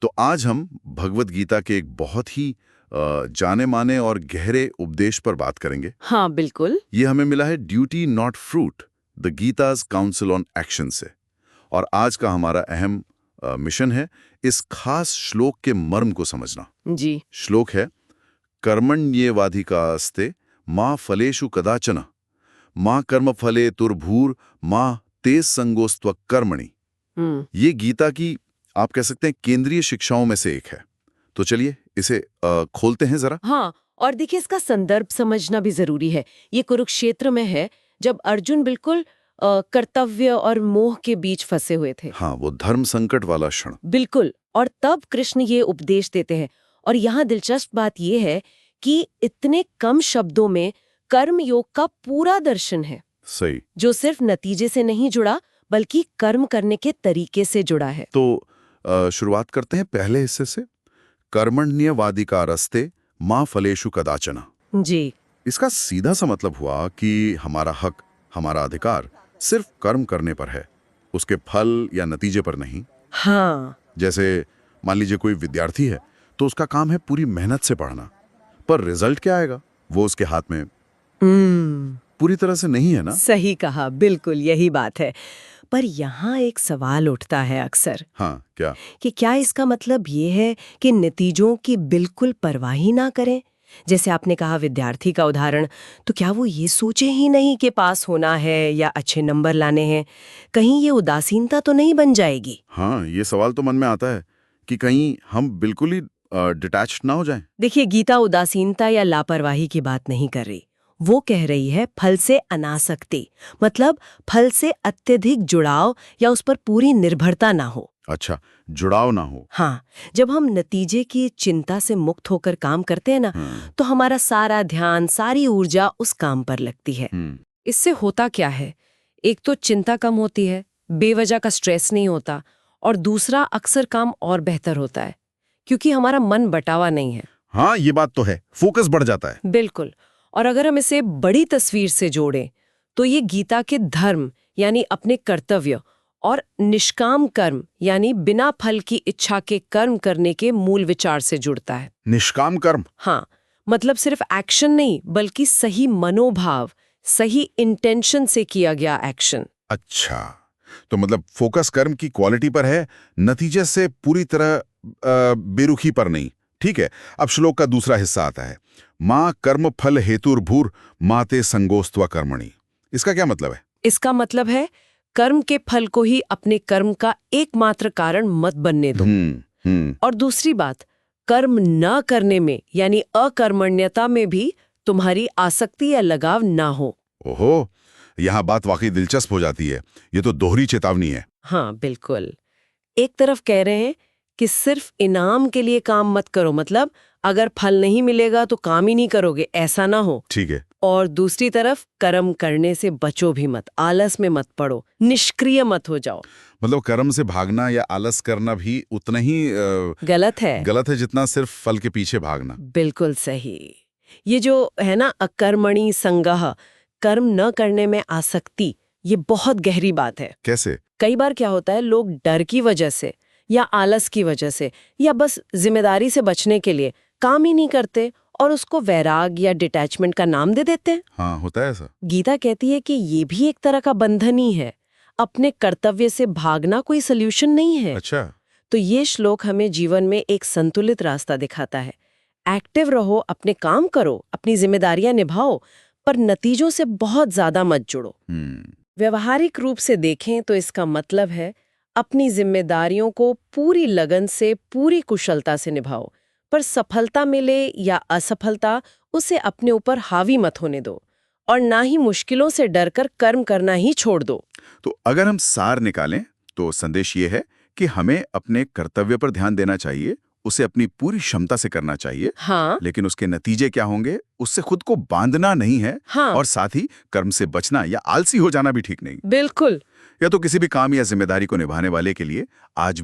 तो आज हम भगवत गीता के एक बहुत ही जाने माने और गहरे उपदेश पर बात करेंगे। हाँ बिल्कुल। ये हमें मिला है duty not fruit, the Geeta's council on action से। और आज का हमारा अहम मिशन है इस खास श्लोक के मर्म को समझना। जी। श्लोक है कर्मण्येवाधिकारस्ते माँ फलेषु कदाचन माँ कर्मफले तुर्भूर माँ ते संगोस्त्व कर्मणि। ये गीता की आप कह सकते हैं केंद्रीय शिक्षाओं में से एक है। तो चलिए इसे खोलते हैं जरा। हाँ, और देखिए इसका संदर्भ समझना भी जरूरी है। ये कुरुक्षेत्र में है, जब अर्जुन बिल्कुल कर्तव्य और मोह के बीच फंसे हुए थे। हाँ, वो धर्म संकट वाला क्षण। बिल्कुल। और तब कृष्ण ये उपदेश देते हैं। और यहाँ दिलचस्प बात ये है कि इतने कम शब्दों में कर्म योग का पूरा दर्शन है। सही। जो सिर्फ नतीजे से नहीं जुड़ा, बल्कि कर्म करने के तरीके से जुड़ा है। तो शुरुआत करते हैं पहले हिस्से से। कर्मण्यवाधिकारस्ते माँ फलेषु कदाचन। जी। इसका सीधा सा मतलब हुआ कि हमारा हक, हमारा अधिकार सिर्फ कर्म करने पर है, उसके फल या नतीजे पर नहीं। हाँ। जैसे मान लीजिए कोई विद्यार्थी है तो उसका काम है पूरी मेहनत से पढ़ना, पर रिजल्ट क्या आएगा वो उसके हाथ में पूरी तरह से नहीं है ना। सही कहा, बिल्कुल यही बात है। पर यहाँ एक सवाल उठता है अक्सर। हाँ, क्या? कि क्या इसका मतलब ये है कि नतीजों की बिल्कुल परवाह ही ना करें? जैसे आपने कहा विद्यार्थी का उदाहरण, तो क्या वो ये सोचे ही नहीं कि पास होना है या अच्छे नंबर लाने हैं? कहीं ये उदासीनता तो नहीं बन जाएगी? हाँ, ये सवाल तो मन में आता है कि कहीं हम बिल्कुल ही डिटैच्ड ना हो जाएं। देखिए, गीता उदासीनता या लापरवाही की बात नहीं कर रही। वो कह रही है फल से अनासक्ति, मतलब फल से अत्यधिक जुड़ाव या उस पर पूरी निर्भरता ना हो। अच्छा, जुड़ाव ना हो। हाँ, जब हम नतीजे की चिंता से मुक्त होकर काम करते हैं ना, तो हमारा सारा ध्यान, सारी ऊर्जा उस काम पर लगती है। इससे होता क्या है? एक तो चिंता कम होती है, बेवजह का स्ट्रेस नहीं होता, और दूसरा अक्सर काम और बेहतर होता है, क्योंकि हमारा मन बटावा नहीं है। हाँ, ये बात तो है, फोकस बढ़ जाता है। बिल्कुल। और अगर हम इसे बड़ी तस्वीर से जोड़ें, तो ये गीता के धर्म यानी अपने कर्तव्य और निष्काम कर्म यानी बिना फल की इच्छा के कर्म करने के मूल विचार से जुड़ता है। निष्काम कर्म? हाँ, मतलब सिर्फ एक्शन नहीं, बल्कि सही मनोभाव, सही इंटेंशन से किया गया एक्शन। अच्छा, तो मतलब फोकस कर्म की क्वालिटी पर है, नतीजे से पूरी तरह बेरुखी पर नहीं। ठीक है। अब श्लोक का दूसरा हिस्सा आता है, माँ कर्म फल हेतुर्भूर माते संगोस्त्वा कर्मणि। इसका क्या मतलब है? इसका मतलब है कर्म के फल को ही अपने कर्म का एकमात्र कारण मत बनने दो। और दूसरी बात, कर्म न करने में यानी अकर्मण्यता में भी तुम्हारी आसक्ति या लगाव ना हो। ओहो, यहाँ बात वाकई दिलचस्प हो जाती है। ये तो दोहरी चेतावनी है। हाँ बिल्कुल। एक तरफ कह रहे हैं कि सिर्फ इनाम के लिए काम मत करो, मतलब अगर फल नहीं मिलेगा तो काम ही नहीं करोगे, ऐसा ना हो। ठीक है। और दूसरी तरफ कर्म करने से बचो भी मत, आलस में मत पड़ो, निष्क्रिय मत हो जाओ। मतलब कर्म से भागना या आलस करना भी उतना ही गलत है जितना सिर्फ फल के पीछे भागना। बिल्कुल सही। ये जो है ना अकर्मणि संगः, कर्म न करने में आसक्ति, ये बहुत गहरी बात है। कैसे? कई बार क्या होता है, लोग डर की वजह से या आलस की वजह से या बस जिम्मेदारी से बचने के लिए काम ही नहीं करते और उसको वैराग या डिटैचमेंट का नाम दे देते हैं। हाँ, होता है ऐसा। गीता कहती है कि ये भी एक तरह का बंधन ही है। अपने कर्तव्य से भागना कोई सल्यूशन नहीं है। अच्छा। तो ये श्लोक हमें जीवन में एक संतुलित रास्ता दिखाता है। एक्टिव रहो, अपने काम करो, अपनी जिम्मेदारियां निभाओ, पर नतीजों से बहुत ज्यादा मत जुड़ो। व्यवहारिक रूप से देखें तो इसका मतलब है अपनी जिम्मेदारियों को पूरी लगन से, पूरी कुशलता से निभाओ, पर सफलता मिले या असफलता उसे अपने ऊपर हावी मत होने दो, और ना ही मुश्किलों से डरकर कर्म करना ही छोड़ दो। तो अगर हम सार निकालें तो संदेश ये है कि हमें अपने कर्तव्य पर ध्यान देना चाहिए, उसे अपनी पूरी क्षमता से करना चाहिए। हाँ। लेकिन उसके नतीजे क्या होंगे उससे खुद को बांधना नहीं है। हाँ। और साथ ही कर्म से बचना या आलसी हो जाना भी ठीक नहीं। बिल्कुल। या तो किसी भी काम या जिम्मेदारी को निभाने वाले के लिए आज